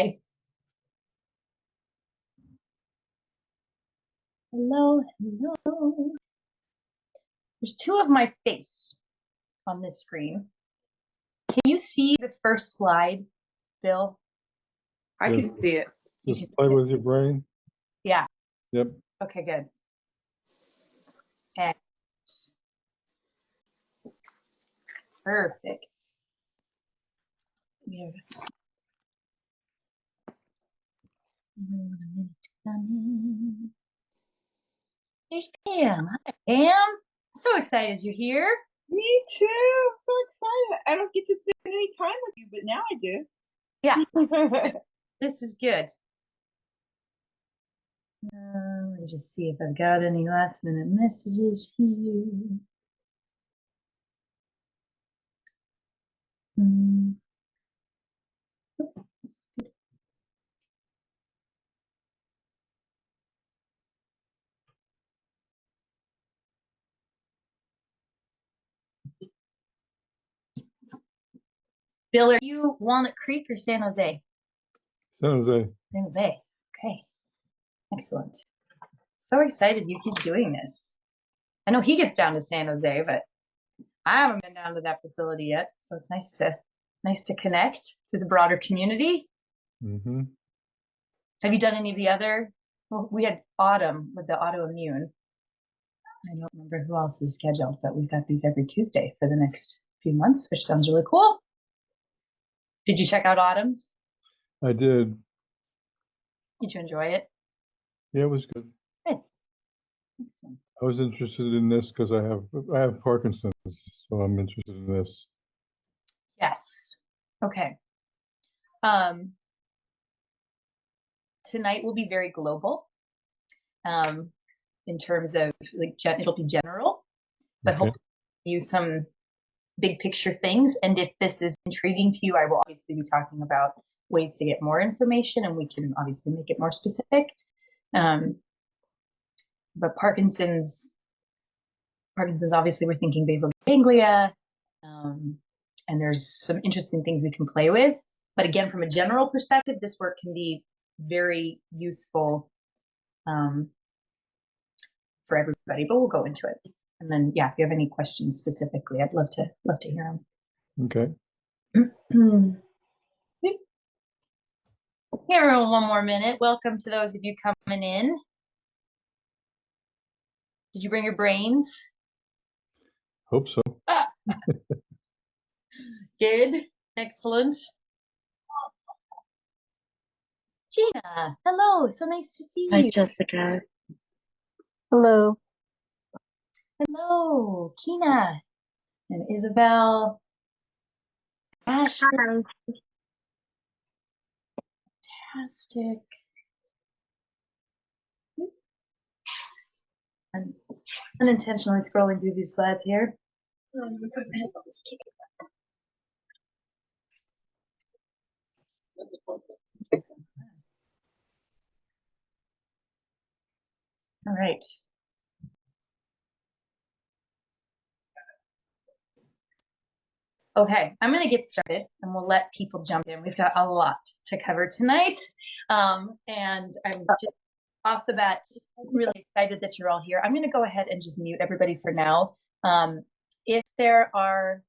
Hi. Hello, hello. There's two of my face on this screen. Can you see the first slide, Bill? I can see it. Just play with your brain. Yeah. Yep. Okay, good. And perfect. Yeah. There's Pam. Hi, Pam. So excited you're here. Me too. I'm so excited. I don't get to spend any time with you, but now I do. Yeah, this is good. Let me just see if I've got any last minute messages here. Bill, are you Walnut Creek or San Jose? San Jose. San Jose. Okay. Excellent. So excited he's doing this. I know he gets down to San Jose, but I haven't been down to that facility yet. So it's nice to connect to the broader community. Mm-hmm. Have you done any of the other? Well, we had Autumn with the autoimmune. I don't remember who else is scheduled, but we've got these every Tuesday for the next few months, which sounds really cool. Did you check out Autumn's? I did. Did you enjoy it? Yeah, it was good. Good. Excellent. I was interested in this because I have Parkinson's, so I'm interested in this. Yes. Okay. Tonight will be very global. In terms of like it'll be general, but Okay. hopefully use some big picture things. And if this is intriguing to you, I will obviously be talking about ways to get more information, and we can obviously make it more specific. But Parkinson's, obviously we're thinking basal ganglia, and there's some interesting things we can play with. But again, from a general perspective, this work can be very useful for everybody, but we'll go into it. And then, yeah, if you have any questions specifically, I'd love to hear them. Okay. Hey, everyone, one more minute. Welcome to those of you coming in. Did you bring your brains? Hope so. Good. Excellent. Gina, hello. So nice to see you. Hi, Jessica. Hello. Hello, Kina and Isabel. Ashley. Fantastic. I'm unintentionally scrolling through these slides here. All right. Okay, I'm going to get started and we'll let people jump in. We've got a lot to cover tonight. And I'm just off the bat really excited that you're all here. I'm going to go ahead and just mute everybody for now. If there are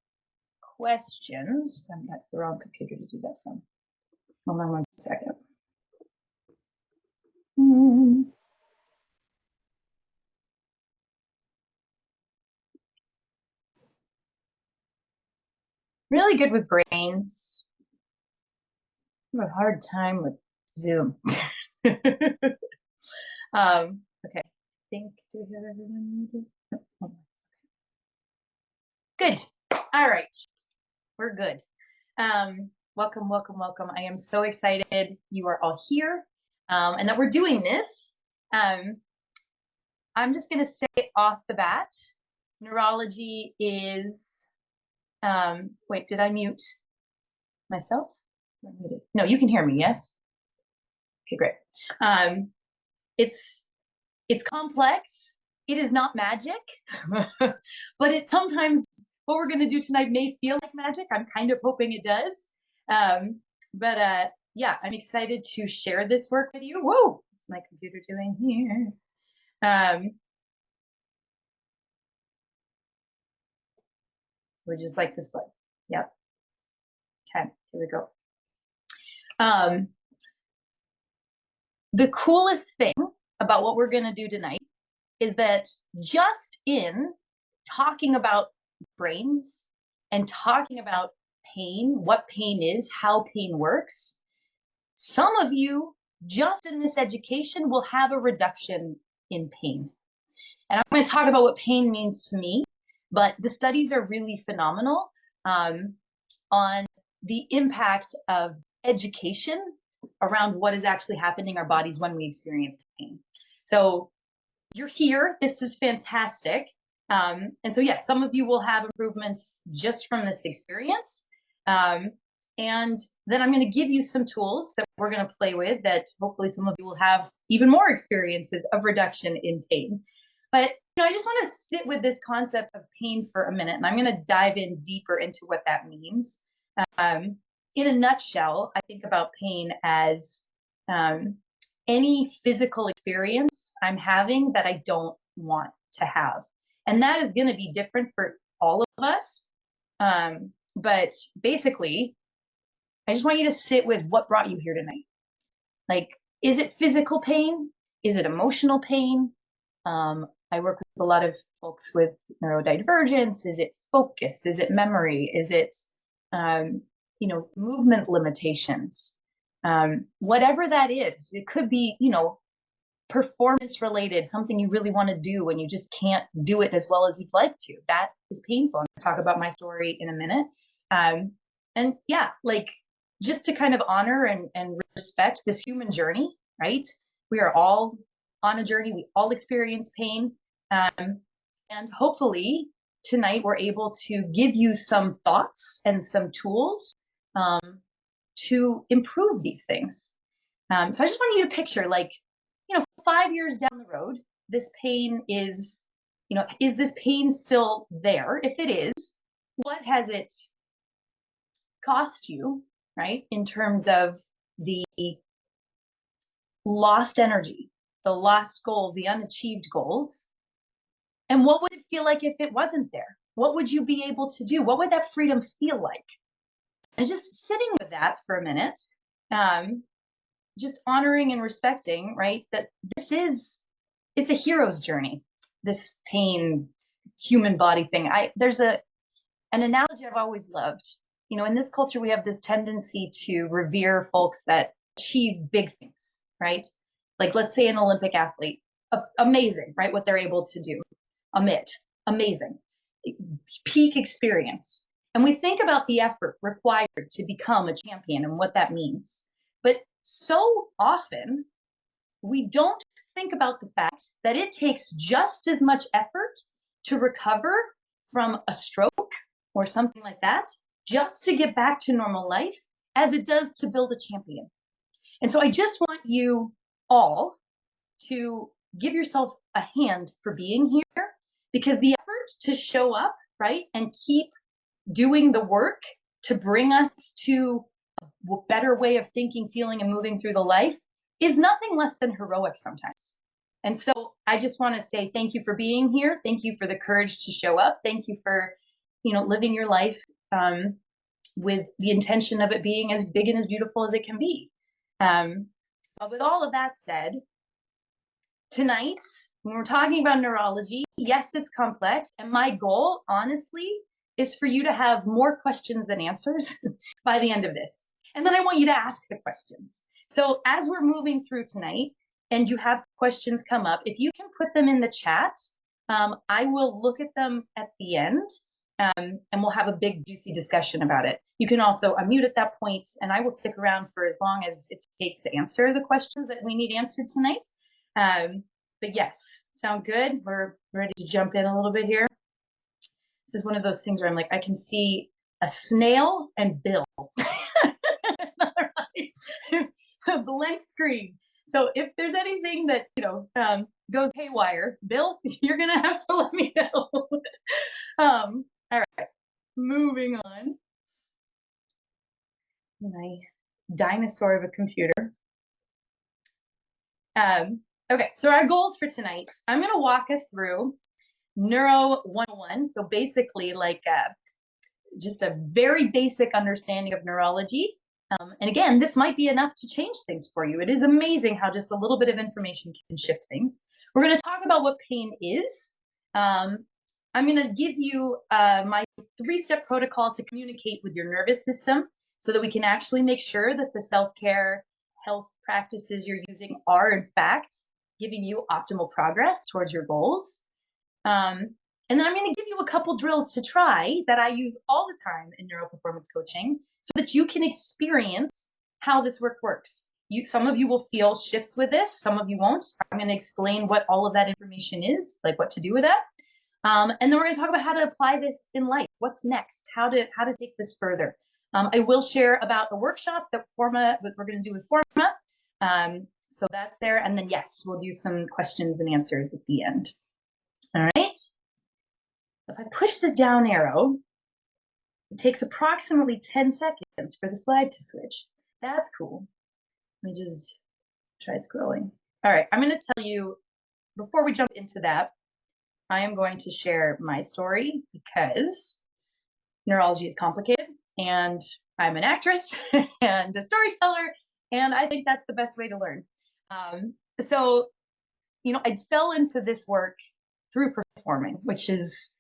questions, that's the wrong computer to do that from. Hold on one second. Really good with brains. I have a hard time with Zoom. Okay, I think, do we have everyone muted? No. Good. All right, we're good. Welcome, welcome, welcome. I am so excited you are all here and that we're doing this. I'm just going to say off the bat, neurology is, wait, did I mute myself? No, you can hear me, yes? Okay, great. It's complex. It is not magic, but it's sometimes what we're going to do tonight may feel like magic. I'm kind of hoping it does. But yeah, I'm excited to share this work with you. Whoa, what's my computer doing here? We're just like this slide. Yep. Okay, here we go. The coolest thing about what we're going to do tonight is that just in talking about brains and talking about pain, what pain is, how pain works, some of you just in this education will have a reduction in pain. And I'm going to talk about what pain means to me, but the studies are really phenomenal on the impact of education around what is actually happening in our bodies when we experience pain. So you're here. This is fantastic. And so, yes, some of you will have improvements just from this experience. And then I'm going to give you some tools that we're going to play with that hopefully some of you will have even more experiences of reduction in pain. But I just want to sit with this concept of pain for a minute, and I'm going to dive in deeper into what that means. In a nutshell, I think about pain as any physical experience I'm having that I don't want to have. And that is going to be different for all of us. But basically, I just want you to sit with what brought you here tonight. Like, is it physical pain? Is it emotional pain? I work with a lot of folks with neurodivergence. Is it focus? Is it memory? Is it, movement limitations? Whatever that is, it could be, performance related, something you really want to do and you just can't do it as well as you'd like to. That is painful. I'm going to talk about my story in a minute. And yeah, like just to kind of honor and respect this human journey, right? We are all on a journey. We all experience pain. And hopefully tonight we're able to give you some thoughts and some tools to improve these things. So I just want you to picture, like, 5 years down the road, this pain is this pain still there? If it is, what has it cost you, right? In terms of the lost energy, the lost goals, the unachieved goals. And what would it feel like if it wasn't there? What would you be able to do? What would that freedom feel like? And just sitting with that for a minute, just honoring and respecting, right? That it's a hero's journey, this pain, human body thing. There's an analogy I've always loved. In this culture, we have this tendency to revere folks that achieve big things, right? Like, let's say an Olympic athlete, amazing, right? What they're able to do, amazing, peak experience. And we think about the effort required to become a champion and what that means. But so often, we don't think about the fact that it takes just as much effort to recover from a stroke or something like that, just to get back to normal life, as it does to build a champion. And so I just want you all to give yourself a hand for being here, because the effort to show up, right, and keep doing the work to bring us to a better way of thinking, feeling, and moving through the life is nothing less than heroic sometimes. And so I just want to say thank you for being here. Thank you for the courage to show up. Thank you for, living your life with the intention of it being as big and as beautiful as it can be. So with all of that said, tonight, when we're talking about neurology, yes, it's complex. And my goal, honestly, is for you to have more questions than answers by the end of this. And then I want you to ask the questions. So as we're moving through tonight and you have questions come up, if you can put them in the chat, I will look at them at the end and we'll have a big juicy discussion about it. You can also unmute at that point and I will stick around for as long as it takes to answer the questions that we need answered tonight. But yes, sound good? We're ready to jump in a little bit here. This is one of those things where I'm like, I can see a snail and Bill. A blank screen. So if there's anything that, goes haywire, Bill, you're going to have to let me know. All right, moving on. My dinosaur of a computer. Okay, so our goals for tonight, I'm going to walk us through Neuro 101. So basically like just a very basic understanding of neurology. And again, this might be enough to change things for you. It is amazing how just a little bit of information can shift things. We're going to talk about what pain is. I'm going to give you my 3-step protocol to communicate with your nervous system so that we can actually make sure that the self-care health practices you're using are in fact giving you optimal progress towards your goals. And then I'm going to give you a couple drills to try that I use all the time in neuroperformance coaching so that you can experience how this work works. Some of you will feel shifts with this, some of you won't. I'm going to explain what all of that information is, like what to do with that. And then we're going to talk about how to apply this in life. What's next? How to take this further. I will share about a workshop that we're going to do with Forma. So that's there. And then, yes, we'll do some questions and answers at the end. All right. If I push this down arrow, it takes approximately 10 seconds for the slide to switch. That's cool. Let me just try scrolling. All right. I'm going to tell you, before we jump into that, I am going to share my story because neurology is complicated and I'm an actress and a storyteller, and I think that's the best way to learn. So, you know, I fell into this work through performing, which is,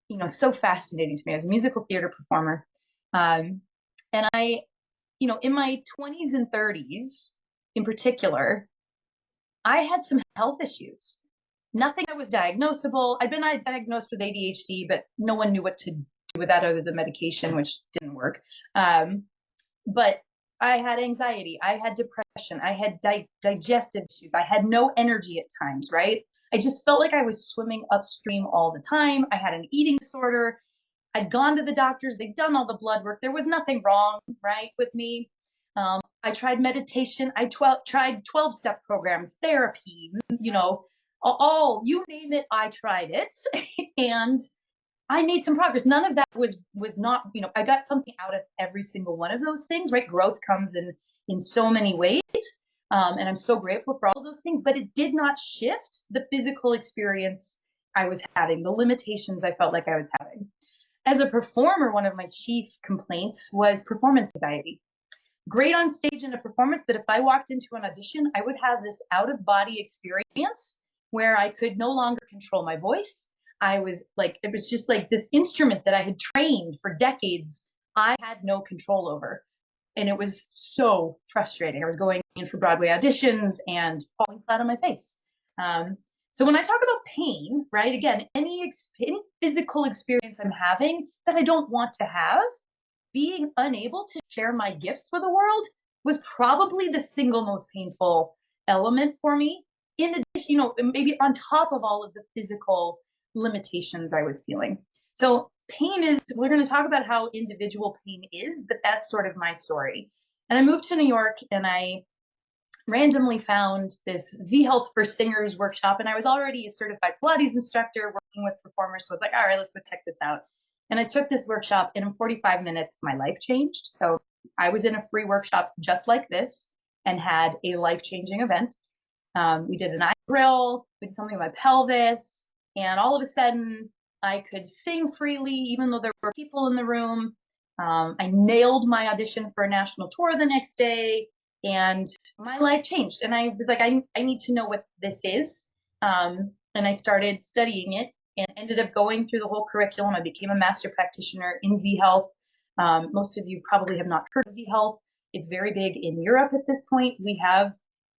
you know, so fascinating to me. I was a musical theater performer. And I, you know, in my 20s and 30s in particular, I had some health issues. Nothing that was diagnosable. I'd been diagnosed with ADHD, but no one knew what to do with that other than medication, which didn't work. But I had anxiety, I had depression, I had digestive issues, I had no energy at times, right? I just felt like I was swimming upstream all the time. I had an eating disorder. I'd gone to the doctors, they'd done all the blood work. There was nothing wrong, right, with me. I tried meditation. I tried 12-step programs, therapy, you know, all, you name it, I tried it. And I made some progress. None of that was not, you know, I got something out of every single one of those things, right? Growth comes in so many ways. And I'm so grateful for all of those things, but it did not shift the physical experience I was having, the limitations I felt like I was having. As a performer, one of my chief complaints was performance anxiety. Great on stage in a performance, but if I walked into an audition, I would have this out-of-body experience where I could no longer control my voice. I was like, it was just like this instrument that I had trained for decades, I had no control over. And it was so frustrating. I was going in for Broadway auditions and falling flat on my face. So when I talk about pain, right, again, any physical experience I'm having that I don't want to have, being unable to share my gifts with the world was probably the single most painful element for me. In addition, you know, maybe on top of all of the physical limitations I was feeling. So pain is, we're going to talk about how individual pain is, but that's sort of my story. And I moved to New York and I randomly found this Z Health for Singers workshop. And I was already a certified Pilates instructor working with performers. So I was like, all right, let's go check this out. And I took this workshop and in 45 minutes, my life changed. So I was in a free workshop just like this and had a life-changing event. We did an eye drill, we did something with my pelvis, and all of a sudden I could sing freely, even though there were people in the room. I nailed my audition for a national tour the next day, and my life changed. And I was like, I need to know what this is. And I started studying it and ended up going through the whole curriculum. I became a master practitioner in Z Health. Most of you probably have not heard of Z Health. It's very big in Europe at this point. We have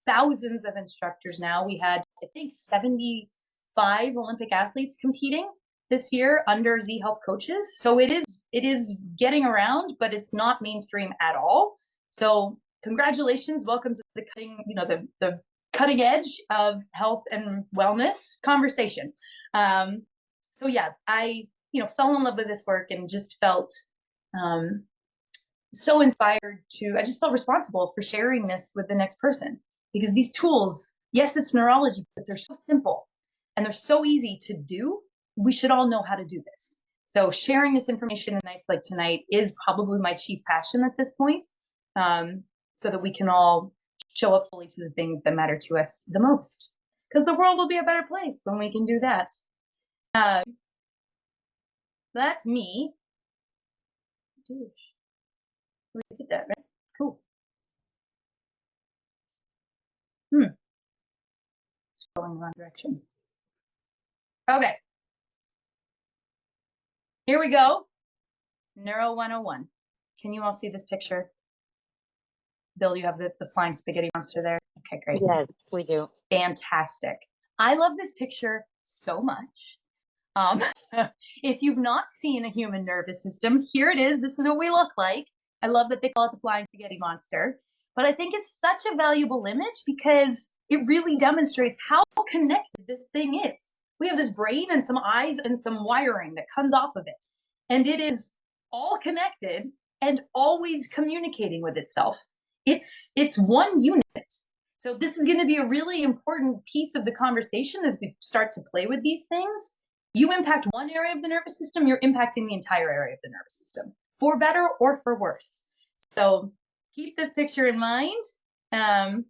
thousands of instructors now. We had, I think, 75 Olympic athletes competing this year under Z Health coaches. So it is getting around, but it's not mainstream at all. So congratulations, welcome to the cutting, you know, the cutting edge of health and wellness conversation. So yeah, I, you know, fell in love with this work and just felt so inspired to, I just felt responsible for sharing this with the next person, because these tools, yes, it's neurology, but they're so simple and they're so easy to do. We should all know how to do this. So sharing this information in nights like tonight is probably my chief passion at this point. so that we can all show up fully to the things that matter to us the most. Because the world will be a better place when we can do that. That's me. We did that, right? Cool. Scrolling the wrong direction. Okay. Here we go. Neuro 101. Can you all see this picture? Bill, you have the flying spaghetti monster there? Okay, great. Yes, we do. Fantastic. I love this picture so much. If you've not seen a human nervous system, here it is. This is what we look like. I love that they call it the flying spaghetti monster. But I think it's such a valuable image because it really demonstrates how connected this thing is. We have this brain and some eyes and some wiring that comes off of it. And it is all connected and always communicating with itself. It's one unit. So this is going to be a really important piece of the conversation as we start to play with these things. You impact one area of the nervous system, you're impacting the entire area of the nervous system, for better or for worse. So keep this picture in mind. And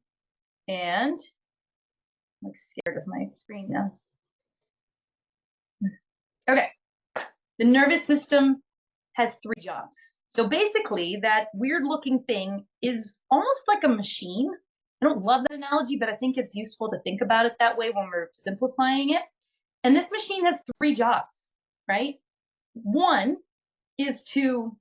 I'm like scared of my screen now. Okay. The nervous system has 3 jobs. So basically, that weird looking thing is almost like a machine. I don't love that analogy, but I think it's useful to think about it that way when we're simplifying it. And this machine has 3 jobs, right? One is to,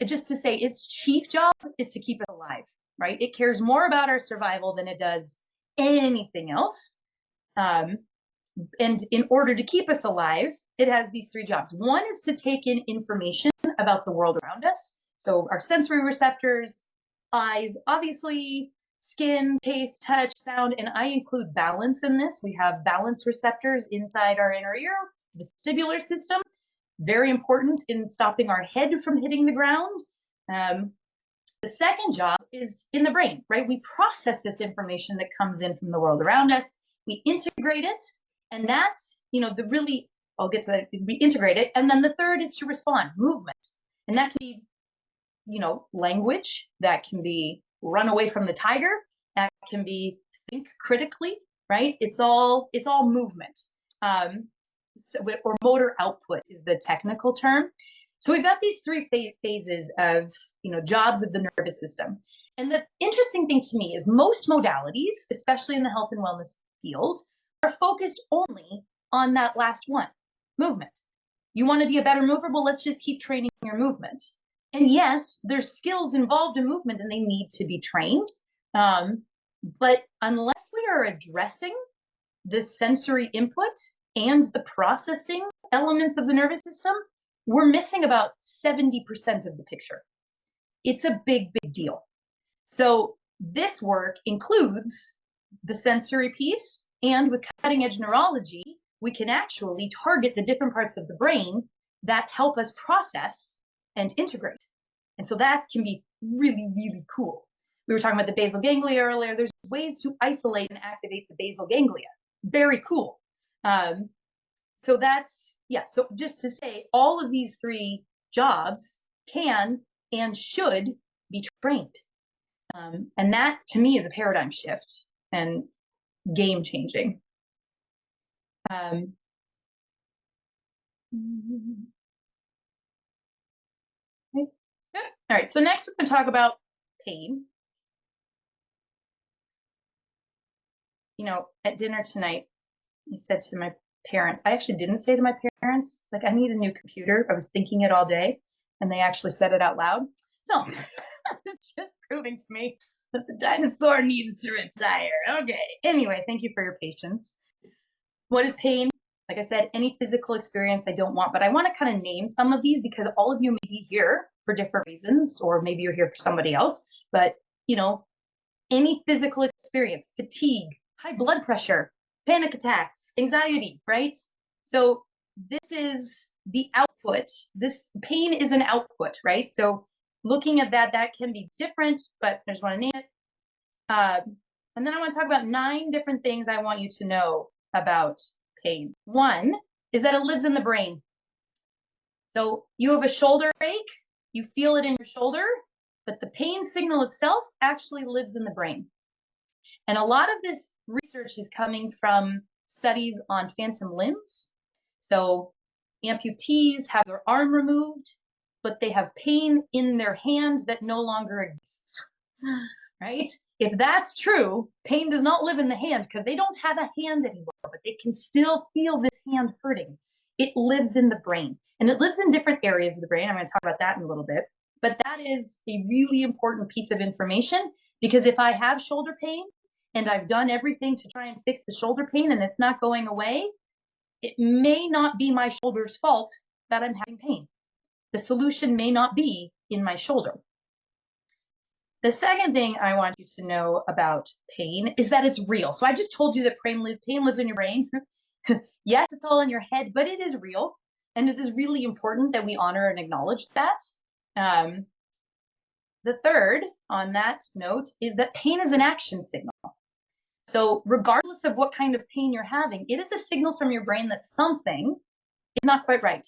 just to say its chief job is to keep us alive, right? It cares more about our survival than it does anything else. And in order to keep us alive, it has these 3 jobs. One is to take in information about the world around us. So our sensory receptors, eyes, obviously, skin, taste, touch, sound, and I include balance in this. We have balance receptors inside our inner ear, vestibular system, very important in stopping our head from hitting the ground. The second job is in the brain, right? We process this information that comes in from the world around us. We integrate it, and that, I'll get to that. We integrate it. And then the third is to respond, movement. And that can be, language. That can be run away from the tiger. That can be think critically, right? It's all movement. Or motor output is the technical term. So we've got these 3 phases of, jobs of the nervous system. And the interesting thing to me is most modalities, especially in the health and wellness field, are focused only on that last one, movement. You want to be a better mover? Well, let's just keep training your movement. And yes, there's skills involved in movement and they need to be trained. But unless we are addressing the sensory input and the processing elements of the nervous system, we're missing about 70% of the picture. It's a big, big deal. So this work includes the sensory piece, and with cutting edge neurology, we can actually target the different parts of the brain that help us process and integrate. And so that can be really, really cool. We were talking about the basal ganglia earlier. There's ways to isolate and activate the basal ganglia. Very cool. So that's, so just to say, all of these 3 jobs can and should be trained. And that, to me, is a paradigm shift and game changing. Okay, good. All right, so next we're going to talk about pain. At dinner tonight, I said to my parents, I actually didn't say to my parents, like, I need a new computer. I was thinking it all day, and they actually said it out loud. So it's just proving to me that the dinosaur needs to retire. Okay. Anyway, thank you for your patience. What is pain? Like I said, any physical experience I don't want, but I want to kind of name some of these because all of you may be here for different reasons, or maybe you're here for somebody else. But, any physical experience, fatigue, high blood pressure, panic attacks, anxiety, right? So this is the output. This pain is an output, right? So looking at that can be different, but I just want to name it. And then I want to talk about 9 different things I want you to know about pain. One is that it lives in the brain. So you have a shoulder ache, you feel it in your shoulder. but the pain signal itself actually lives in the brain. And a lot of this research is coming from studies on phantom limbs. So amputees have their arm removed, but they have pain in their hand that no longer exists, right? If that's true, pain does not live in the hand because they don't have a hand anymore, but they can still feel this hand hurting. It lives in the brain, and it lives in different areas of the brain. I'm going to talk about that in a little bit, but that is a really important piece of information, because if I have shoulder pain and I've done everything to try and fix the shoulder pain and it's not going away, it may not be my shoulder's fault that I'm having pain. The solution may not be in my shoulder. The second thing I want you to know about pain is that it's real. So I just told you that pain lives in your brain. Yes, it's all in your head, but it is real. And it is really important that we honor and acknowledge that. The third on that note is that pain is an action signal. So regardless of what kind of pain you're having, it is a signal from your brain that something is not quite right,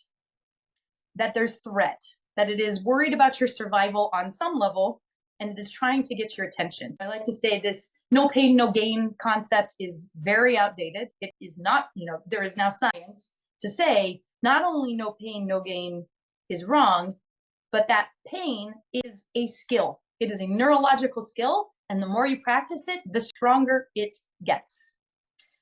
that there's threat, that it is worried about your survival on some level, and it is trying to get your attention. So I like to say this no pain, no gain concept is very outdated. It is not, there is now science to say not only no pain, no gain is wrong, but that pain is a skill. It is a neurological skill, and the more you practice it, the stronger it gets.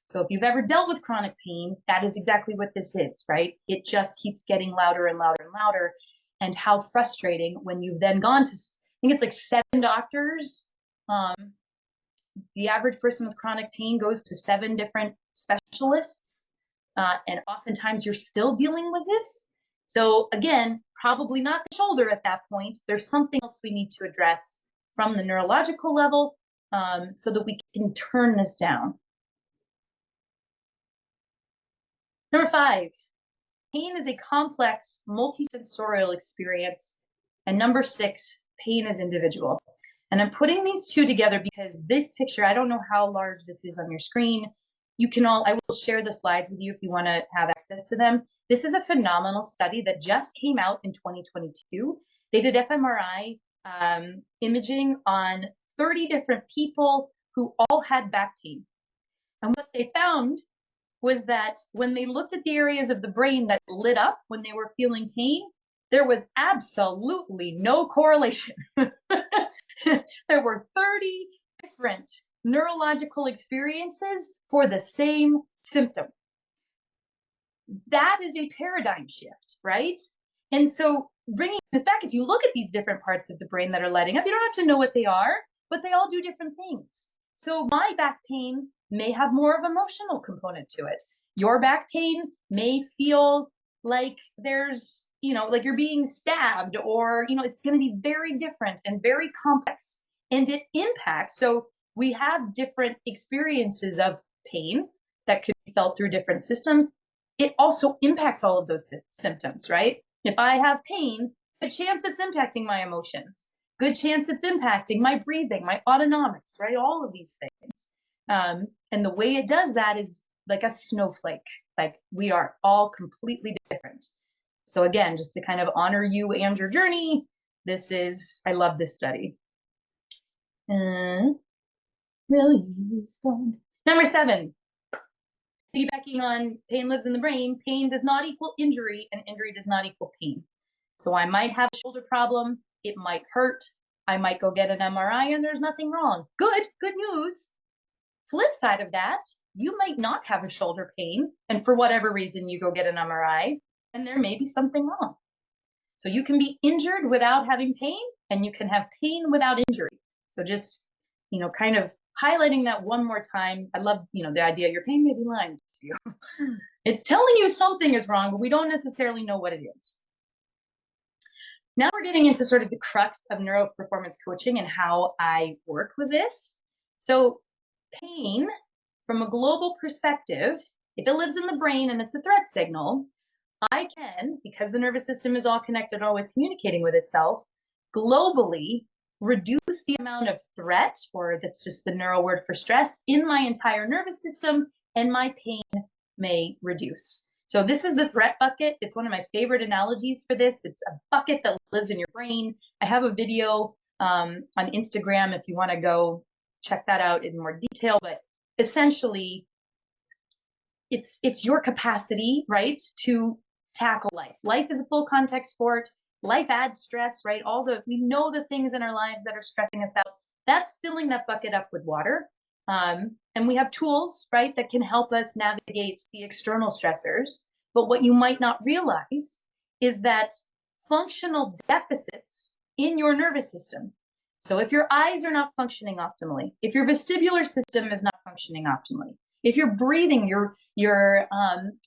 So if you've ever dealt with chronic pain, that is exactly what this is, right? It just keeps getting louder and louder and louder. And how frustrating when you've then gone to, I think it's like 7 doctors. The average person with chronic pain goes to 7 different specialists. And oftentimes you're still dealing with this. So again, probably not the shoulder at that point. There's something else we need to address from the neurological level, so that we can turn this down. Number 5, pain is a complex multisensorial experience. And number 6, pain is individual. And I'm putting these two together because this picture, I don't know how large this is on your screen. I will share the slides with you if you want to have access to them. This is a phenomenal study that just came out in 2022. They did fMRI imaging on 30 different people who all had back pain. And what they found was that when they looked at the areas of the brain that lit up when they were feeling pain, there was absolutely no correlation. There were 30 different neurological experiences for the same symptom. That is a paradigm shift, right? And so bringing this back, if you look at these different parts of the brain that are lighting up, you don't have to know what they are, but they all do different things. So my back pain may have more of an emotional component to it. Your back pain may feel like there's, like you're being stabbed, or, it's going to be very different and very complex, and it impacts. So we have different experiences of pain that could be felt through different systems. It also impacts all of those symptoms, right? If I have pain, good chance it's impacting my emotions. Good chance it's impacting my breathing, my autonomics, right? All of these things. And the way it does that is like a snowflake. Like we are all completely different. So again, just to kind of honor you and your journey, I love this study. Really respond. Number 7, piggybacking on pain lives in the brain, pain does not equal injury, and injury does not equal pain. So I might have a shoulder problem, it might hurt, I might go get an MRI and there's nothing wrong. Good news. Flip side of that, you might not have a shoulder pain, and for whatever reason you go get an MRI, and there may be something wrong. So you can be injured without having pain, and you can have pain without injury. So just, kind of highlighting that one more time. I love, the idea your pain may be lying to you. It's telling you something is wrong, but we don't necessarily know what it is. Now we're getting into sort of the crux of neuroperformance coaching and how I work with this. So pain, from a global perspective, if it lives in the brain and it's a threat signal, I can, because the nervous system is all connected, always communicating with itself, globally reduce the amount of threat, or that's just the neuro word for stress, in my entire nervous system, and my pain may reduce. So this is the threat bucket. It's one of my favorite analogies for this. It's a bucket that lives in your brain. I have a video on Instagram if you want to go check that out in more detail. But essentially, it's your capacity, right, to tackle life. Life is a full contact sport. Life adds stress, right? We know the things in our lives that are stressing us out. That's filling that bucket up with water. And we have tools, right, that can help us navigate the external stressors. But what you might not realize is that functional deficits in your nervous system. So if your eyes are not functioning optimally, if your vestibular system is not functioning optimally, if you're breathing, your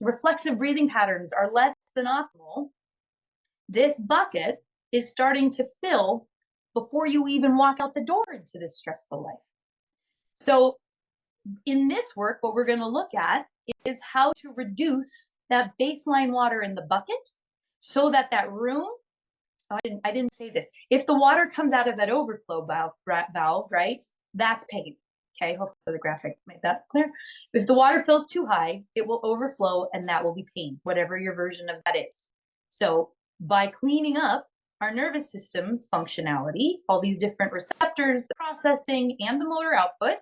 reflexive breathing patterns are less than optimal, this bucket is starting to fill before you even walk out the door into this stressful life. So in this work, what we're going to look at is how to reduce that baseline water in the bucket so that that room, I didn't say this. If the water comes out of that overflow valve, right, that's pain. Okay, hopefully the graphic made that clear. If the water fills too high, it will overflow and that will be pain, whatever your version of that is. So by cleaning up our nervous system functionality, all these different receptors, the processing, and the motor output,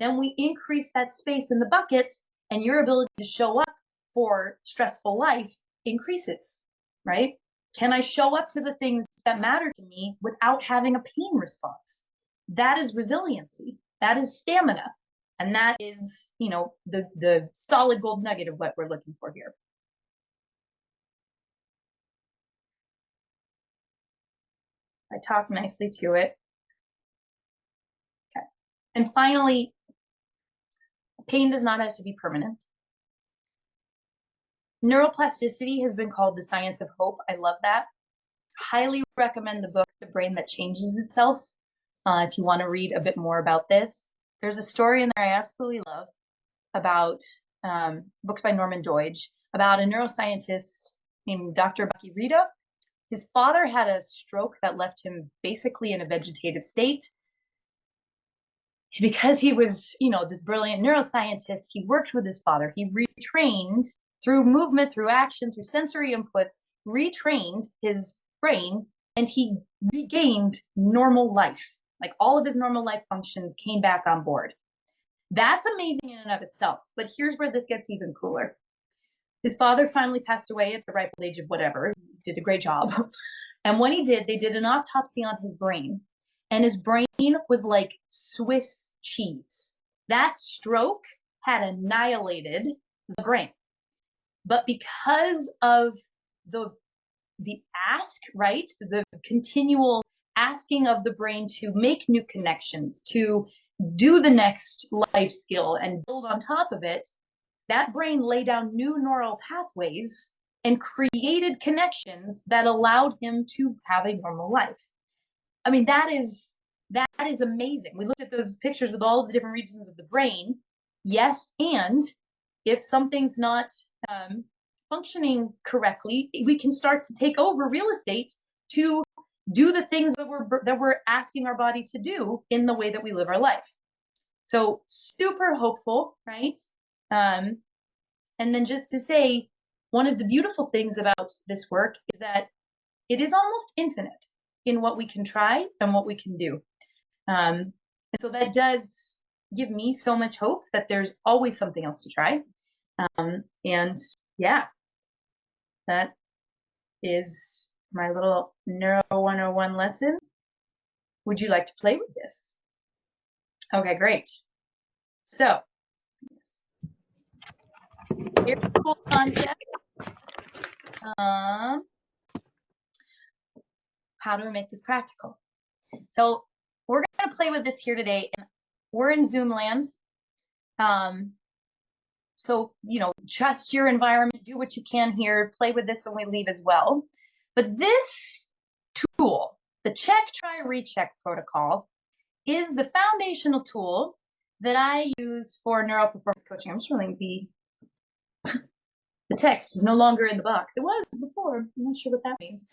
then we increase that space in the bucket and your ability to show up for stressful life increases, right? Can I show up to the things that matter to me without having a pain response? That is resiliency. That is stamina. And that is, you know, the solid gold nugget of what we're looking for here. I talk nicely to it. Okay. And finally, pain does not have to be permanent. Neuroplasticity has been called the science of hope. I love that. Highly recommend the book, The Brain That Changes Itself, if you want to read a bit more about this. There's a story in there I absolutely love about books by Norman Doidge, about a neuroscientist named Dr. Bucky Rita. His father had a stroke that left him basically in a vegetative state. Because he was, you know, this brilliant neuroscientist, he worked with his father. He retrained through movement, through action, through sensory inputs, retrained his brain, and he regained normal life. Like all of his normal life functions came back on board. That's amazing in and of itself. But here's where this gets even cooler. His father finally passed away at the ripe old age of whatever. He did a great job. And when he did, they did an autopsy on his brain. And his brain was like Swiss cheese. That stroke had annihilated the brain. But because of the ask, right? The continual asking of the brain to make new connections, to do the next life skill and build on top of it, that brain laid down new neural pathways and created connections that allowed him to have a normal life. I mean, that is amazing. We looked at those pictures with all of the different regions of the brain. Yes, and if something's not functioning correctly, we can start to take over real estate to do the things that we're asking our body to do in the way that we live our life. So super hopeful, right? And then just to say, one of the beautiful things about this work is that it is almost infinite in what we can try and what we can do. And so that does give me so much hope that there's always something else to try. And yeah, that is my little Neuro 101 lesson. Would you like to play with this? Okay, great. So here's a cool concept. How do we make this practical? So we're going to play with this here today, and we're in Zoom land. So, you know, trust your environment, do what you can here, play with this when we leave as well. But this tool, the check, try, recheck protocol, is the foundational tool that I use for neural performance coaching. I'm just really the text is no longer in the box. It was before. I'm not sure what that means.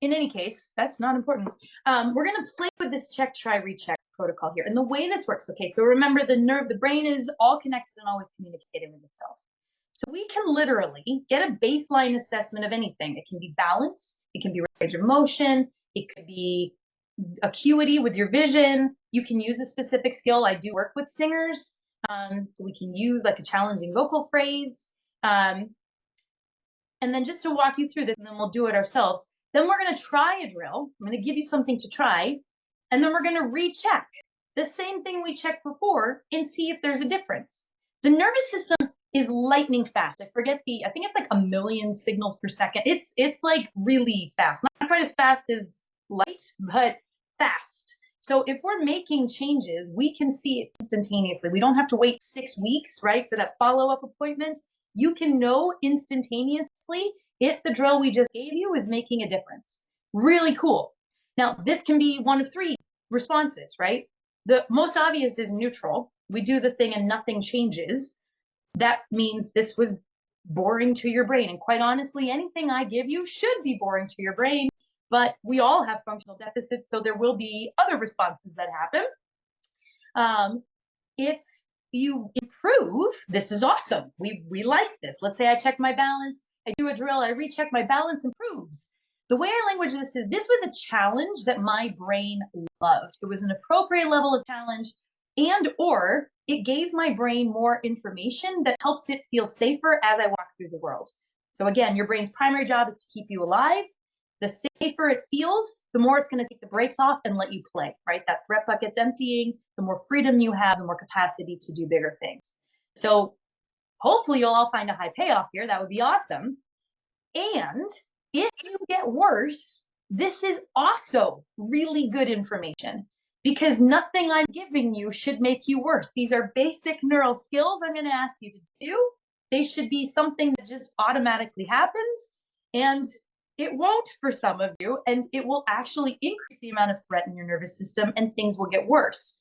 In any case, that's not important. We're going to play with this check, try, recheck protocol here. And the way this works, okay, so remember the brain is all connected and always communicating with itself. So we can literally get a baseline assessment of anything. It can be balance, it can be range of motion, it could be acuity with your vision. You can use a specific skill. I do work with singers, so we can use like a challenging vocal phrase. And then just to walk you through this, and then we'll do it ourselves. Then we're going to try a drill. I'm going to give you something to try, and then we're going to recheck the same thing we checked before and see if there's a difference. The nervous system is lightning fast. I think it's like 1 million signals per second. It's like really fast. Not quite as fast as light, but fast. So if we're making changes, we can see it instantaneously. We don't have to wait 6 weeks, right, for that follow-up appointment. You can know instantaneously if the drill we just gave you is making a difference. Really cool. Now, this can be one of 3 responses, right? The most obvious is neutral. We do the thing and nothing changes. That means this was boring to your brain. And quite honestly, anything I give you should be boring to your brain, but we all have functional deficits, so there will be other responses that happen. If you improve, this is awesome. We like this. Let's say I check my balance, I do a drill, I recheck, my balance improves. The way I language this is, this was a challenge that my brain loved. It was an appropriate level of challenge, and or it gave my brain more information that helps it feel safer as I walk through the world. So again, your brain's primary job is to keep you alive. The safer it feels, the more it's going to take the brakes off and let you play, right? That threat bucket's emptying, the more freedom you have, the more capacity to do bigger things. So hopefully you'll all find a high payoff here. That would be awesome. And if you get worse, this is also really good information, because nothing I'm giving you should make you worse. These are basic neural skills I'm going to ask you to do. They should be something that just automatically happens, and it won't for some of you, and it will actually increase the amount of threat in your nervous system, and things will get worse.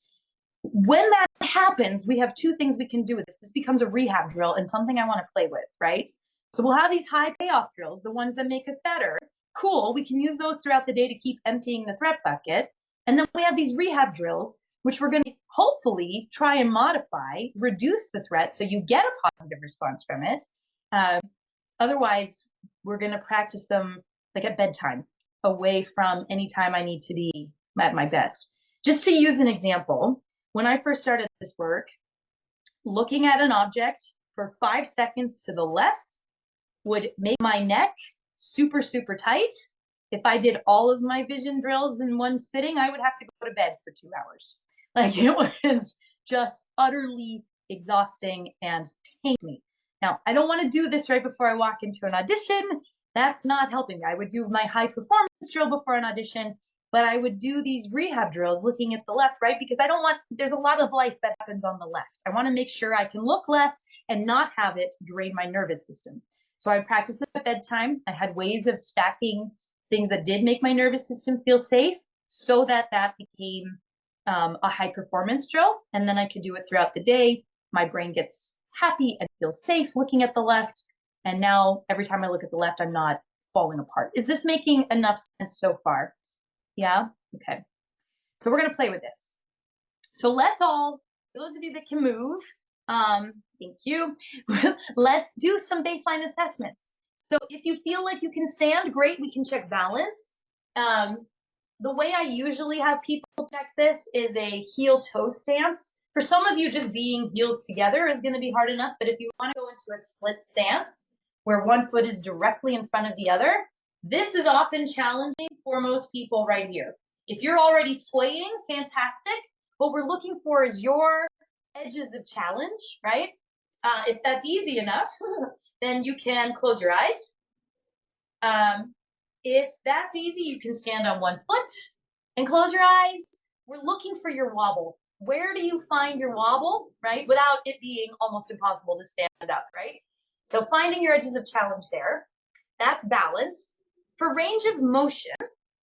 When that happens, we have 2 things we can do with this. This becomes a rehab drill and something I want to play with, right? So we'll have these high payoff drills, the ones that make us better. Cool, we can use those throughout the day to keep emptying the threat bucket. And then we have these rehab drills, which we're going to hopefully try and modify, reduce the threat so you get a positive response from it. Otherwise, we're going to practice them like at bedtime, away from any time I need to be at my best. Just to use an example, when I first started this work, looking at an object for 5 seconds to the left would make my neck super, super tight. If I did all of my vision drills in one sitting, I would have to go to bed for 2 hours. Like, it was just utterly exhausting and tanked me. Now, I don't want to do this right before I walk into an audition. That's not helping me. I would do my high performance drill before an audition, but I would do these rehab drills looking at the left, right? Because I don't want, there's a lot of life that happens on the left. I want to make sure I can look left and not have it drain my nervous system. So I practiced them at bedtime. I had ways of stacking things that did make my nervous system feel safe so that that became a high performance drill. And then I could do it throughout the day. My brain gets happy and feels safe looking at the left. And now every time I look at the left, I'm not falling apart. Is this making enough sense so far? Yeah? Okay. So we're going to play with this. So let's all, for those of you that can move, thank you. Let's do some baseline assessments. So if you feel like you can stand, great, we can check balance. The way I usually have people check this is a heel-toe stance. For some of you, just being heels together is going to be hard enough, but if you want to go into a split stance where one foot is directly in front of the other, this is often challenging for most people right here. If you're already swaying, fantastic. What we're looking for is your edges of challenge, right? If that's easy enough, then you can close your eyes. If that's easy, you can stand on one foot and close your eyes. We're looking for your wobble. Where do you find your wobble, right? Without it being almost impossible to stand up, right? So finding your edges of challenge there, that's balance. For range of motion,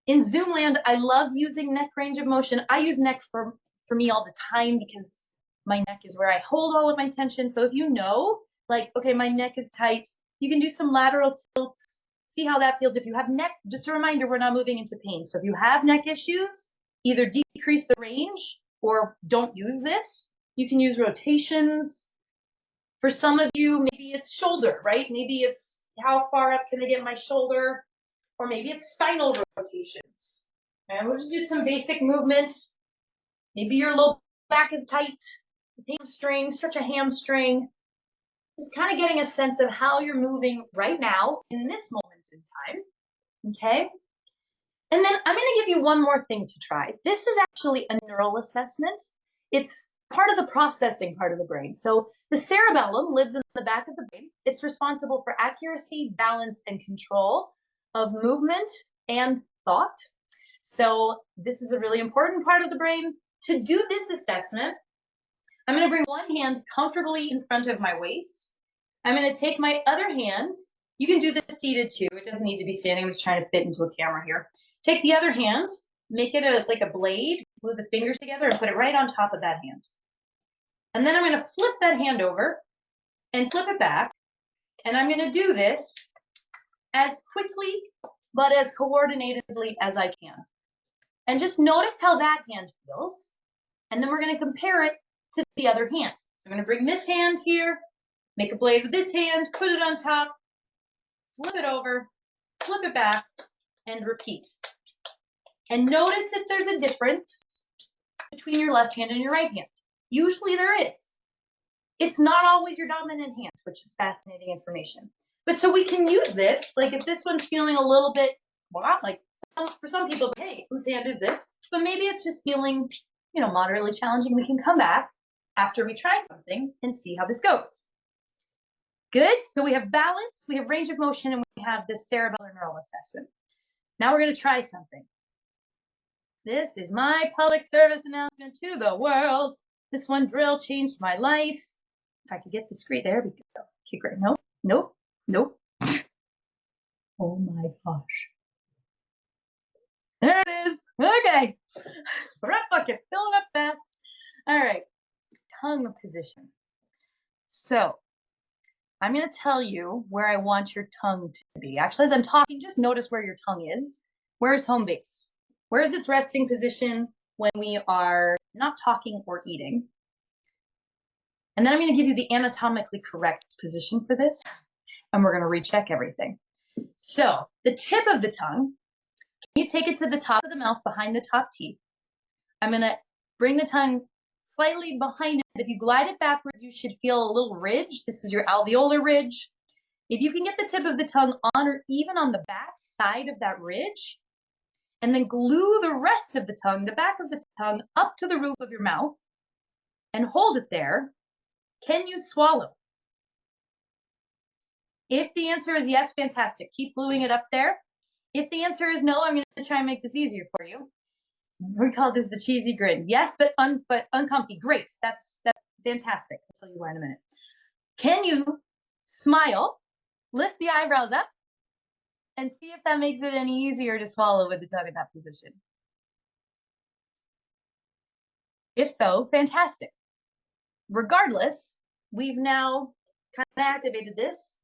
in Zoomland, I love using neck range of motion. I use neck for me all the time because my neck is where I hold all of my tension. So if you know, like, okay, my neck is tight, you can do some lateral tilts, see how that feels. If you have neck, just a reminder, we're not moving into pain. So if you have neck issues, either decrease the range or don't use this. You can use rotations. For some of you, maybe it's shoulder, right? Maybe it's how far up can I get my shoulder? Or maybe it's spinal rotations. And we'll just do some basic movements. Maybe your low back is tight, hamstring, stretch a hamstring. Just kind of getting a sense of how you're moving right now in this moment in time. Okay. And then I'm going to give you one more thing to try. This is actually a neural assessment. It's part of the processing part of the brain. So the cerebellum lives in the back of the brain. It's responsible for accuracy, balance, and control of movement and thought. So this is a really important part of the brain. To do this assessment, I'm going to bring one hand comfortably in front of my waist. I'm going to take my other hand. You can do this seated too. It doesn't need to be standing. I'm just trying to fit into a camera here. Take the other hand, make it like a blade, glue the fingers together and put it right on top of that hand. And then I'm going to flip that hand over and flip it back. And I'm going to do this as quickly, but as coordinatedly as I can. And just notice how that hand feels. And then we're going to compare it to the other hand. So I'm going to bring this hand here, make a blade with this hand, put it on top, flip it over, flip it back, and repeat. And notice if there's a difference between your left hand and your right hand. Usually there is. It's not always your dominant hand, which is fascinating information. But so we can use this, like if this one's feeling a little bit, well, like for some people, hey, whose hand is this? But maybe it's just feeling, moderately challenging. We can come back after we try something and see how this goes. Good. So we have balance, we have range of motion, and we have this cerebellar neural assessment. Now we're going to try something. This is my public service announcement to the world. This one drill changed my life. If I could get the screen, there we go. Okay, great. Nope. Oh my gosh. There it is. Okay. Rat bucket, fill it up fast. All right. Tongue position. So I'm going to tell you where I want your tongue to be. Actually, as I'm talking, just notice where your tongue is. Where is home base? Where is its resting position when we are not talking or eating? And then I'm going to give you the anatomically correct position for this, and we're going to recheck everything. So the tip of the tongue, you take it to the top of the mouth behind the top teeth. I'm going to bring the tongue slightly behind it. If you glide it backwards, you should feel a little ridge. This is your alveolar ridge. If you can get the tip of the tongue on or even on the back side of that ridge, and then glue the rest of the tongue, the back of the tongue, up to the roof of your mouth and hold it there, can you swallow? If the answer is yes, fantastic. Keep gluing it up there. If the answer is no, I'm going to try and make this easier for you. We call this the cheesy grin. Yes, but uncomfy. Great. That's fantastic. I'll tell you why in a minute. Can you smile, lift the eyebrows up, and see if that makes it any easier to swallow with the tongue in that position? If so, fantastic. Regardless, we've now kind of activated this.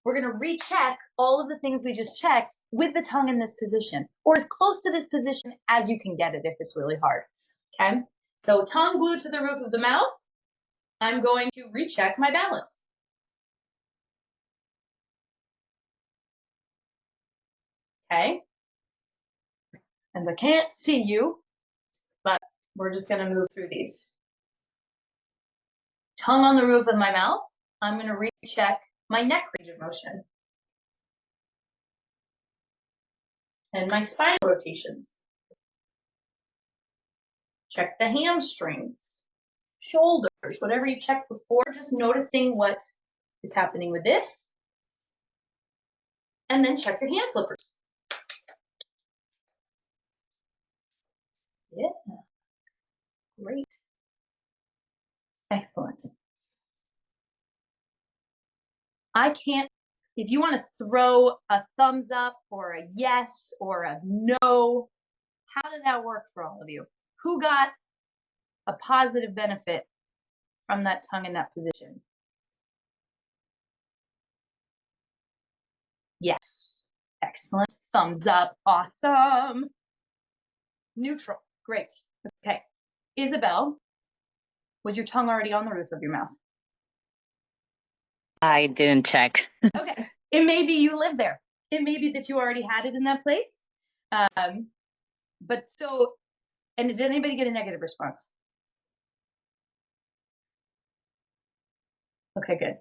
We're going to recheck all of the things we just checked with the tongue in this position, or as close to this position as you can get it if it's really hard. Okay, so tongue glued to the roof of the mouth. I'm going to recheck my balance. Okay, and I can't see you, but we're just going to move through these. Tongue on the roof of my mouth. I'm going to recheck my neck range of motion and my spine rotations. Check the hamstrings, shoulders, whatever you checked before, just noticing what is happening with this. And then check your hand flippers. Yeah, great. Excellent. If you want to throw a thumbs up or a yes or a no, how did that work for all of you? Who got a positive benefit from that tongue in that position? Yes. Excellent. Thumbs up. Awesome. Neutral. Great. Okay. Isabel, was your tongue already on the roof of your mouth? I didn't check. Okay. It may be you live there. It may be that you already had it in that place. But so, and did anybody get a negative response? Okay, good.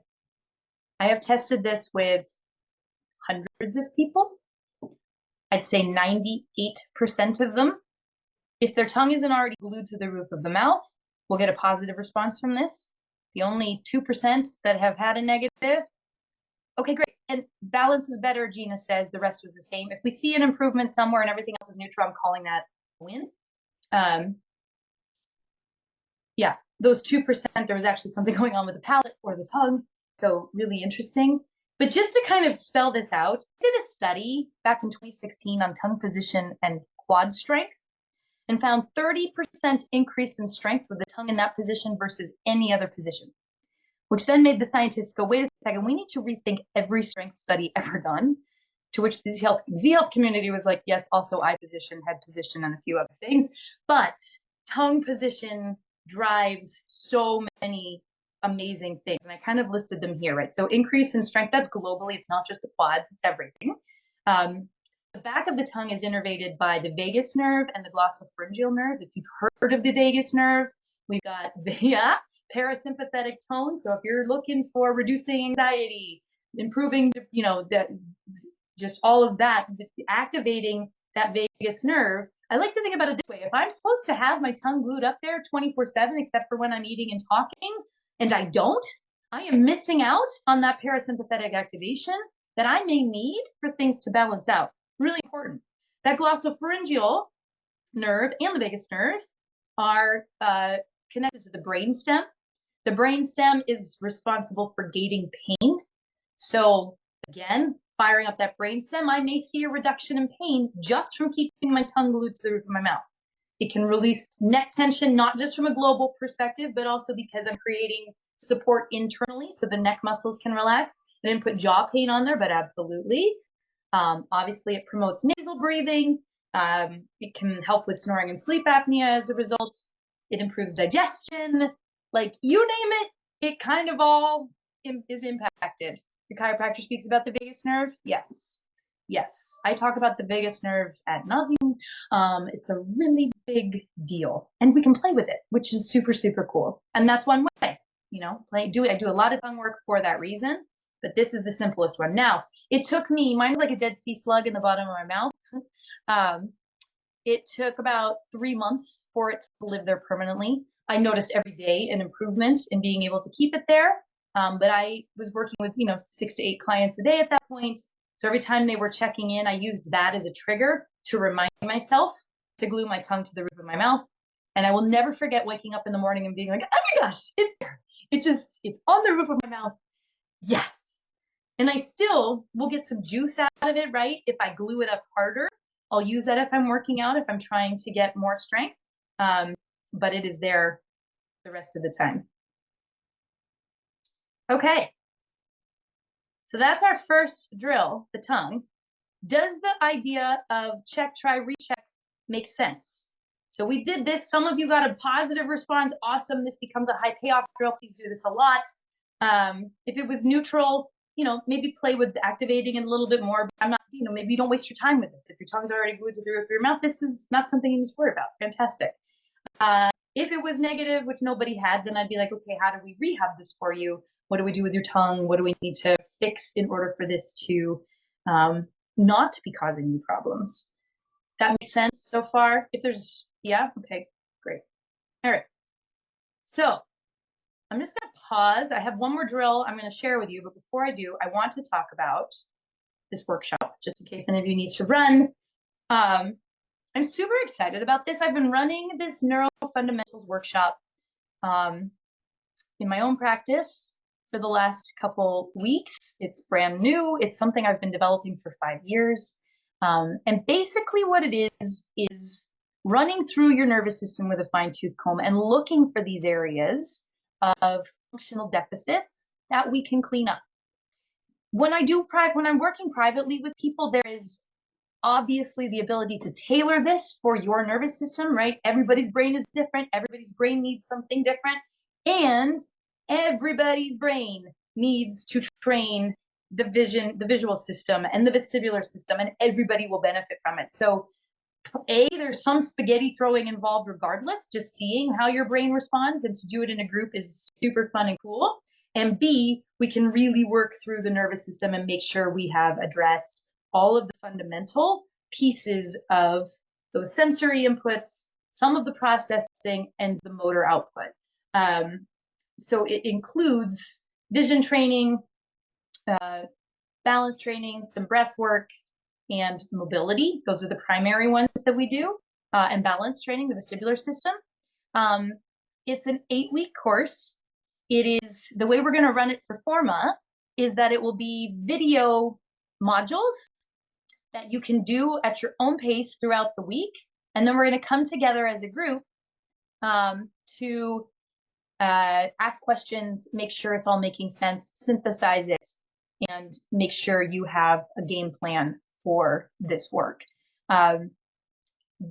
I have tested this with hundreds of people. I'd say 98% of them, if their tongue isn't already glued to the roof of the mouth, will get a positive response from this. The only 2% that have had a negative, okay, great. And balance was better, Gina says. The rest was the same. If we see an improvement somewhere and everything else is neutral, I'm calling that a win. Yeah, those 2%, there was actually something going on with the palate or the tongue. So really interesting. But just to kind of spell this out, I did a study back in 2016 on tongue position and quad strength and found 30% increase in strength with the tongue in that position versus any other position, which then made the scientists go, wait a second, we need to rethink every strength study ever done, to which the Z Health community was like, yes, also eye position, head position, and a few other things. But tongue position drives so many amazing things. And I kind of listed them here, right? So increase in strength, that's globally, it's not just the quads, it's everything. The back of the tongue is innervated by the vagus nerve and the glossopharyngeal nerve. If you've heard of the vagus nerve, we've got parasympathetic tone. So if you're looking for reducing anxiety, improving, just all of that, activating that vagus nerve. I like to think about it this way. If I'm supposed to have my tongue glued up there 24/7, except for when I'm eating and talking, and I don't, I am missing out on that parasympathetic activation that I may need for things to balance out. Really important. That glossopharyngeal nerve and the vagus nerve are connected to the brainstem. The brainstem is responsible for gating pain. So again, firing up that brainstem, I may see a reduction in pain just from keeping my tongue glued to the roof of my mouth. It can release neck tension, not just from a global perspective, but also because I'm creating support internally so the neck muscles can relax. I didn't put jaw pain on there, but absolutely. Obviously, it promotes nasal breathing. It can help with snoring and sleep apnea as a result. It improves digestion. Like, you name it, it kind of all is impacted. The chiropractor speaks about the vagus nerve. Yes. Yes. I talk about the vagus nerve ad nauseum. It's a really big deal. And we can play with it, which is super, super cool. And that's one way, I do a lot of tongue work for that reason, but this is the simplest one. Now, it took me, mine's like a dead sea slug in the bottom of my mouth. It took about 3 months for it to live there permanently. I noticed every day an improvement in being able to keep it there. But I was working with, 6 to 8 clients a day at that point. So every time they were checking in, I used that as a trigger to remind myself to glue my tongue to the roof of my mouth. And I will never forget waking up in the morning and being like, oh my gosh, it's there. It's on the roof of my mouth. Yes. And I still will get some juice out of it, right? If I glue it up harder, I'll use that if I'm working out, if I'm trying to get more strength. But it is there the rest of the time. Okay. So that's our first drill, the tongue. Does the idea of check, try, recheck make sense? So we did this. Some of you got a positive response. Awesome. This becomes a high payoff drill. Please do this a lot. If it was neutral, maybe play with activating it a little bit more. But I'm not, maybe you don't waste your time with this. If your tongue's already glued to the roof of your mouth, this is not something you need to worry about. Fantastic. If it was negative, which nobody had, then I'd be like, okay, how do we rehab this for you? What do we do with your tongue? What do we need to fix in order for this to not be causing you problems? That makes sense so far? If there's, yeah? Okay, great. All right. So I'm just going to pause. I have one more drill I'm going to share with you. But before I do, I want to talk about this workshop, just in case any of you need to run. I'm super excited about this. I've been running this Neuro Fundamentals workshop in my own practice for the last couple weeks. It's brand new. It's something I've been developing for 5 years. And basically what it is running through your nervous system with a fine-tooth comb and looking for these areas of functional deficits that we can clean up. When I'm working privately with people, there is obviously the ability to tailor this for your nervous system, right? Everybody's brain is different. Everybody's brain needs something different. And everybody's brain needs to train the visual system and the vestibular system, and everybody will benefit from it. So There's some spaghetti throwing involved regardless, just seeing how your brain responds, and to do it in a group is super fun and cool. And B, we can really work through the nervous system and make sure we have addressed all of the fundamental pieces of those sensory inputs, some of the processing, and the motor output. So it includes vision training, balance training, some breath work, and mobility. Those are the primary ones that we do, and balance training, the vestibular system. It's an 8-week course. It is, the way we're going to run it for Forma is that it will be video modules that you can do at your own pace throughout the week. And then we're going to come together as a group to ask questions, make sure it's all making sense, synthesize it, and make sure you have a game plan for this work.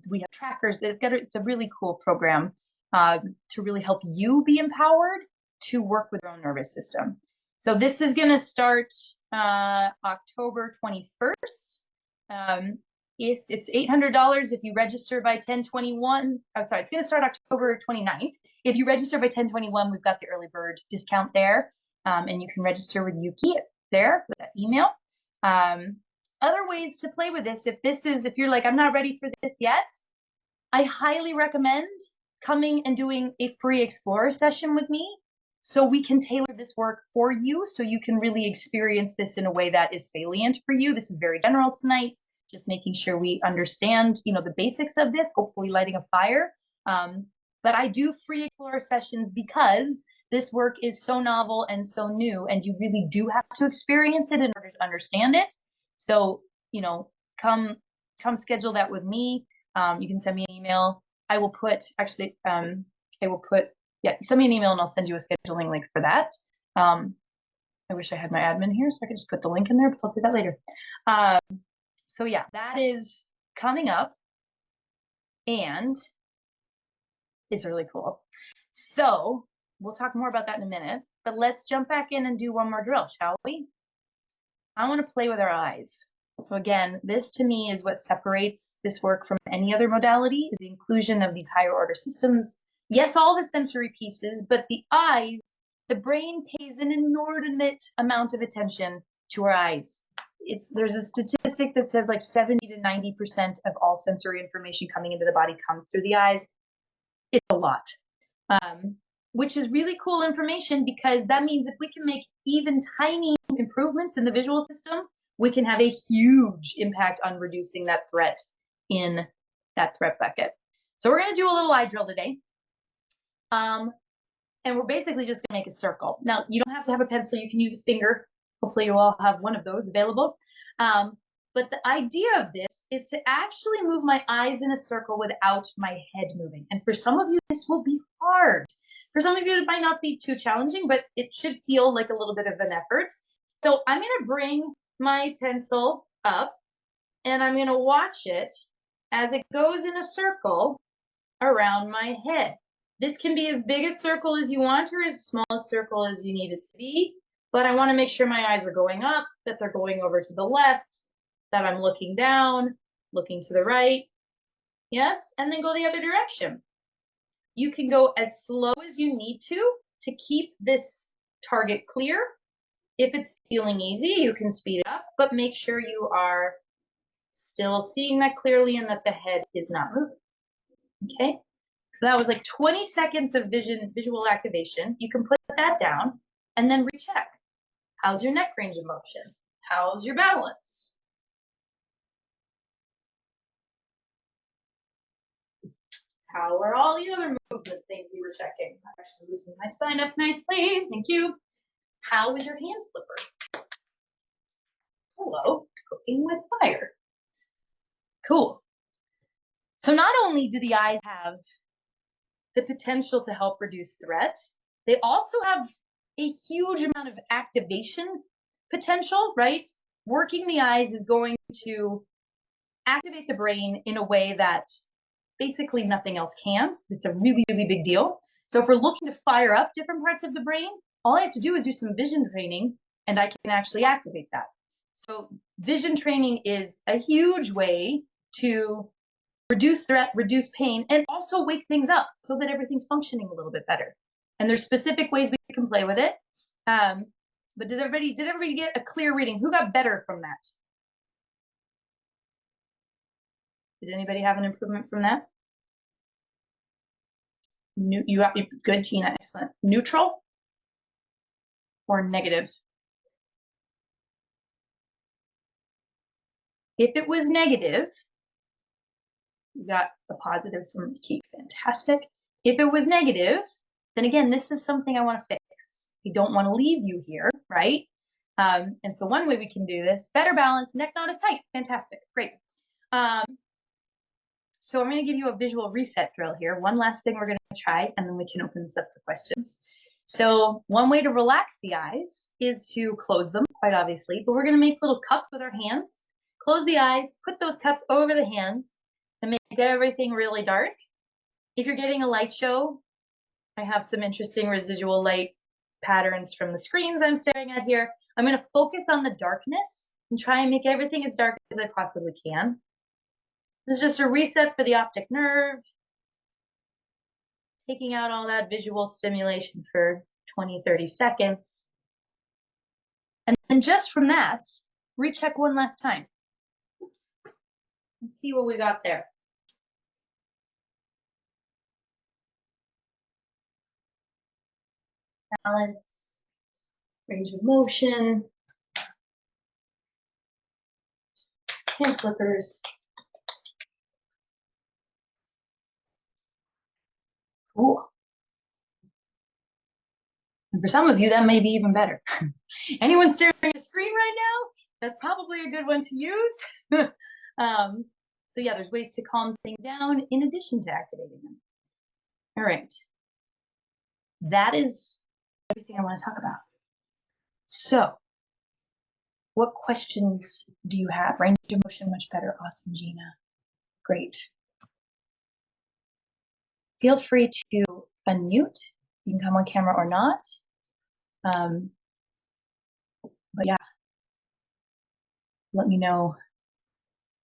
We have trackers. It's a really cool program to really help you be empowered to work with your own nervous system. So this is going to start October 21st. If it's $800 if you register by 10/21. Oh, sorry, it's going to start October 29th. If you register by 10/21, we've got the early bird discount there, and you can register with Yuki there with that email. Other ways to play with this, if you're like, I'm not ready for this yet, I highly recommend coming and doing a free Explorer session with me so we can tailor this work for you so you can really experience this in a way that is salient for you. This is very general tonight, just making sure we understand, the basics of this, hopefully lighting a fire. But I do free Explorer sessions because this work is so novel and so new, and you really do have to experience it in order to understand it. So, come schedule that with me. You can send me an email. I will put, send me an email and I'll send you a scheduling link for that. I wish I had my admin here so I could just put the link in there, but I'll do that later. So yeah, that is coming up and it's really cool. So we'll talk more about that in a minute, but let's jump back in and do one more drill, shall we? I want to play with our eyes. So again, this to me is what separates this work from any other modality, is the inclusion of these higher order systems. Yes, all the sensory pieces, but the eyes, the brain pays an inordinate amount of attention to our eyes. There's a statistic that says like 70 to 90% of all sensory information coming into the body comes through the eyes. It's a lot, which is really cool information because that means if we can make even tiny improvements in the visual system, we can have a huge impact on reducing that threat in that threat bucket. So we're going to do a little eye drill today. And we're basically just going to make a circle. Now, you don't have to have a pencil. You can use a finger. Hopefully you all have one of those available. But the idea of this is to actually move my eyes in a circle without my head moving. And for some of you, this will be hard. For some of you, it might not be too challenging, but it should feel like a little bit of an effort. So I'm going to bring my pencil up and I'm going to watch it as it goes in a circle around my head. This can be as big a circle as you want or as small a circle as you need it to be, but I want to make sure my eyes are going up, that they're going over to the left, that I'm looking down, looking to the right. Yes, and then go the other direction. You can go as slow as you need to keep this target clear. If it's feeling easy, you can speed it up, but make sure you are still seeing that clearly and that the head is not moving. Okay, so that was like 20 seconds of visual activation. You can put that down and then recheck. How's your neck range of motion? How's your balance? How are all the other movement things you were checking? I'm actually loosening my spine up nicely. Thank you. How is your hand flipper? Hello, cooking with fire. Cool. So not only do the eyes have the potential to help reduce threat, they also have a huge amount of activation potential, right? Working the eyes is going to activate the brain in a way that basically nothing else can. It's a really, really big deal. So if we're looking to fire up different parts of the brain, all I have to do is do some vision training and I can actually activate that. So vision training is a huge way to reduce threat, reduce pain, and also wake things up so that everything's functioning a little bit better. And there's specific ways we can play with it. But did everybody get a clear reading? Who got better from that? Did anybody have an improvement from that? You got good, Gina, excellent. Neutral or negative? If it was negative, you got the positive from Keith, fantastic. If it was negative, then again, this is something I want to fix. I don't want to leave you here, right? And so one way we can do this, better balance, neck not as tight, fantastic, great. So I'm going to give you a visual reset drill here. One last thing we're going to try, and then we can open this up for questions. So one way to relax the eyes is to close them, quite obviously, but we're going to make little cups with our hands. Close the eyes, put those cups over the hands, and make everything really dark. If you're getting a light show, I have some interesting residual light patterns from the screens I'm staring at here. I'm going to focus on the darkness and try and make everything as dark as I possibly can. This is just a reset for the optic nerve, taking out all that visual stimulation for 20, 30 seconds. And then just from that, recheck one last time. Let's see what we got there. Balance, range of motion, hand flippers. Cool. And for some of you, that may be even better. Anyone staring at a screen right now? That's probably a good one to use. So yeah, there's ways to calm things down in addition to activating them. All right. That is everything I want to talk about. So what questions do you have? Range of motion, much better. Awesome, Gina. Great. Feel free to unmute. You can come on camera or not. But yeah, let me know.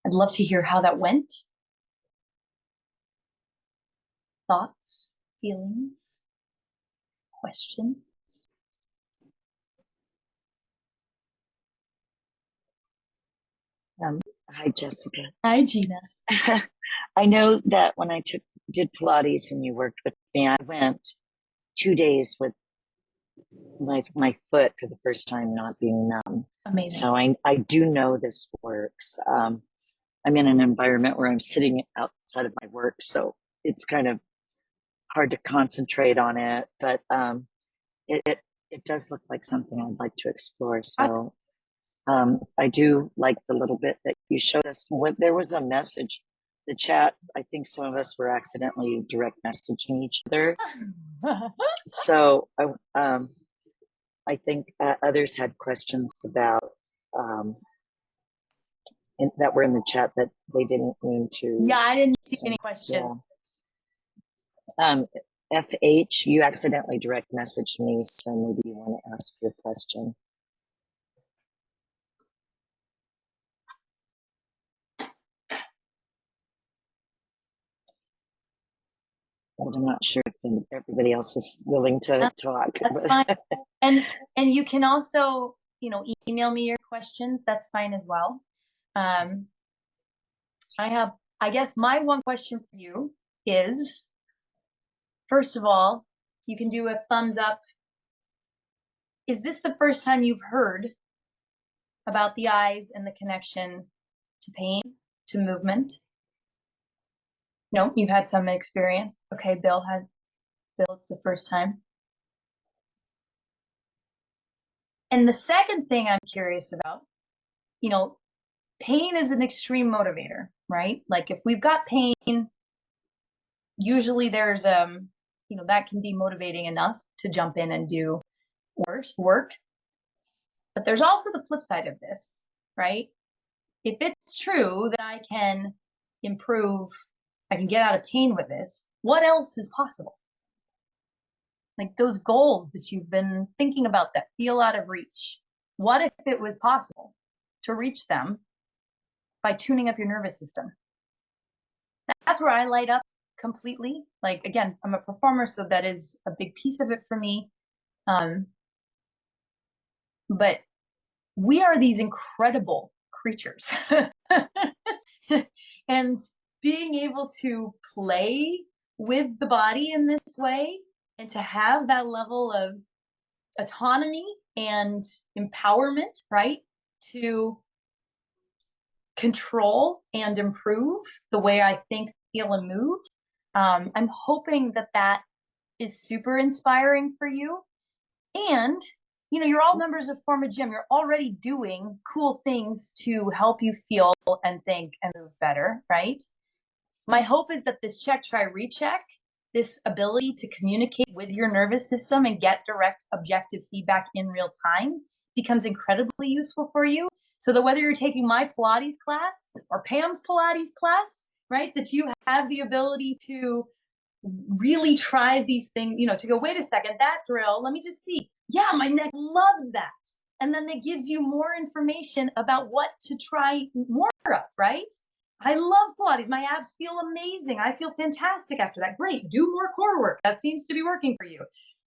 I'd love to hear how that went. Thoughts, feelings, questions. Hi, Jessica. Hi, Gina. I know that when I did Pilates and you worked with me, I went 2 days with my foot for the first time not being numb. Amazing. So I do know this works. I'm in an environment where I'm sitting outside of my work, so it's kind of hard to concentrate on it, but it does look like something I'd like to explore. So I do like the little bit that you showed us. There was a message, the chat, I think some of us were accidentally direct messaging each other. So I think others had questions about that were in the chat that they didn't mean to. Yeah, I didn't see any questions. Yeah. FH, you accidentally direct messaged me, so maybe you want to ask your question. But I'm not sure if everybody else is willing to talk. That's fine. And you can also, email me your questions. That's fine as well. I guess my one question for you is, first of all, you can do a thumbs up. Is this the first time you've heard about the eyes and the connection to pain, to movement? No, you've had some experience. Okay, Bill, it's the first time. And the second thing I'm curious about, pain is an extreme motivator, right? Like if we've got pain, usually there's, that can be motivating enough to jump in and do work. But there's also the flip side of this, right? If it's true that I can improve, I can get out of pain with this, what else is possible? Like those goals that you've been thinking about that feel out of reach. What if it was possible to reach them by tuning up your nervous system? that's where I light up completely. Like, again, I'm a performer, so that is a big piece of it for me. But we are these incredible creatures. And being able to play with the body in this way and to have that level of autonomy and empowerment, right? To control and improve the way I think, feel, and move. I'm hoping that that is super inspiring for you. And, you know, you're all members of Forma Gym. You're already doing cool things to help you feel and think and move better, right? My hope is that this check, try, recheck, this ability to communicate with your nervous system and get direct, objective feedback in real time becomes incredibly useful for you. So that whether you're taking my Pilates class or Pam's Pilates class, right, that you have the ability to really try these things, you know, to go, wait a second, that drill, let me just see. Yeah, my neck loved that. And then that gives you more information about what to try more of, right? I love Pilates. My abs feel amazing. I feel fantastic after that. Great. Do more core work. That seems to be working for you.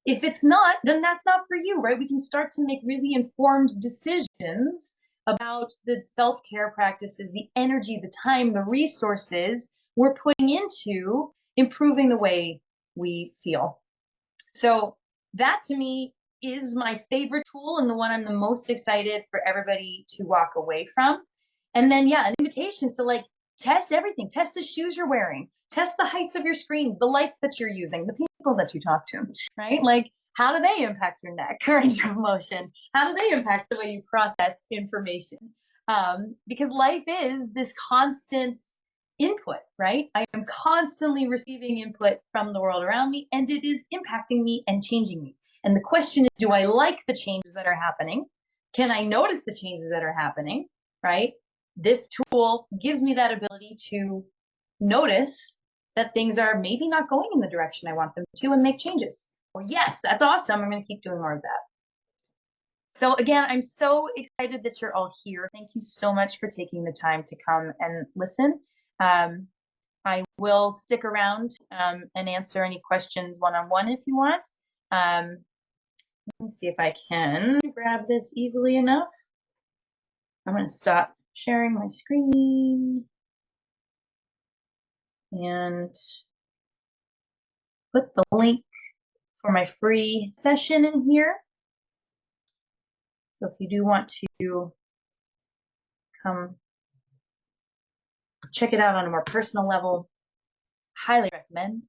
If it's not, then that's not for you, right? We can start to make really informed decisions about the self-care practices, the energy, the time, the resources we're putting into improving the way we feel. So that to me is my favorite tool and the one I'm the most excited for everybody to walk away from. And then, yeah, an invitation to like test everything, test the shoes you're wearing, test the heights of your screens, the lights that you're using, the people that you talk to, right? Like, how do they impact your neck, range of motion? How do they impact the way you process information? Because life is this constant input, right? I am constantly receiving input from the world around me, and it is impacting me and changing me. And the question is, do I like the changes that are happening? Can I notice the changes that are happening, right? This tool gives me that ability to notice that things are maybe not going in the direction I want them to and make changes. Or yes, that's awesome. I'm going to keep doing more of that. So again, I'm so excited that you're all here. Thank you so much for taking the time to come and listen. I will stick around and answer any questions one-on-one if you want. Let me see if I can grab this easily enough. I'm going to stop sharing my screen and put the link for my free session in here. So if you do want to come check it out on a more personal level, highly recommend.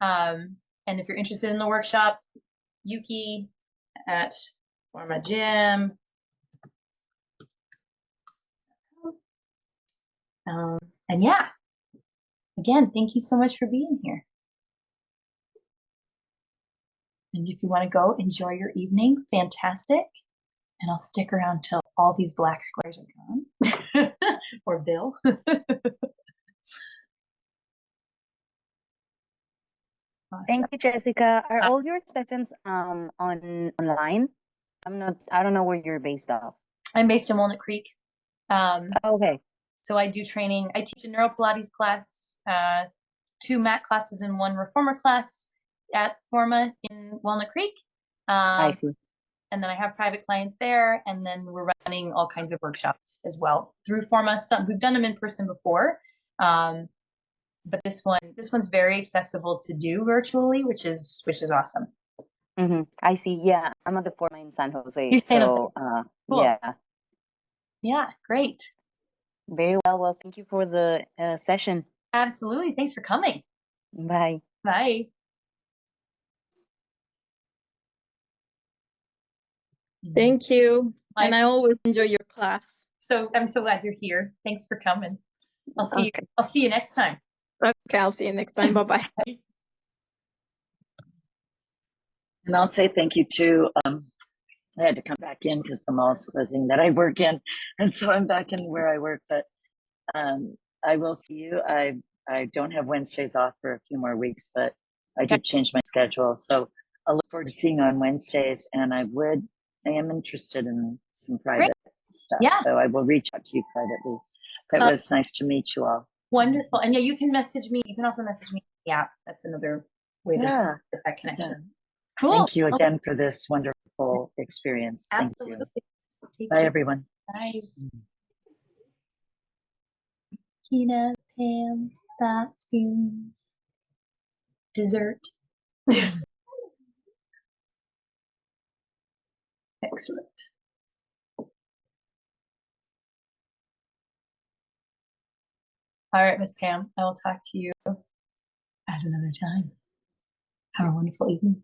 And if you're interested in the workshop, Yuki at Forma Gym. And yeah, again, thank you so much for being here. And if you want to go enjoy your evening, fantastic. And I'll stick around till all these black squares are gone. Or Bill. Awesome. Thank you, Jessica. Are all your sessions online? I don't know where you're based off. I'm based in Walnut Creek. Okay. So I do training. I teach a neuro Pilates class, 2 mat classes and 1 reformer class at Forma in Walnut Creek. I see. And then I have private clients there, and then we're running all kinds of workshops as well through Forma. Some we've done them in person before, but this one's very accessible to do virtually, which is awesome. I see. Yeah, I'm at the Forma in San Jose. You're San So Cool. Yeah, Great. very well. Well, thank you for the session. Absolutely. Thanks for coming. Bye. Bye. Thank you. Bye. And I always enjoy your class. So I'm so glad you're here. Thanks for coming. I'll see Okay. you next time. Okay, I'll see you next time. Bye-bye. And I'll say thank you too. I had to come back in because the mall's closing that I work in. And so I'm back in where I work, but I will see you. I don't have Wednesdays off for a few more weeks, but I did change my schedule. So I'll look forward to seeing you on Wednesdays. And I am interested in some private stuff. Yeah. So I will reach out to you privately. It was nice to meet you all. Wonderful. And yeah, you can message me. You can also message me in the app. That's another way to Yeah. get that connection. Yeah. Cool. Thank you again for this wonderful experience. Thank you. Absolutely. Take Bye, care. everyone. Bye. Kina, Pam, thoughts, feelings, dessert. Excellent. All right, Miss Pam, I will talk to you at another time. Have a wonderful evening.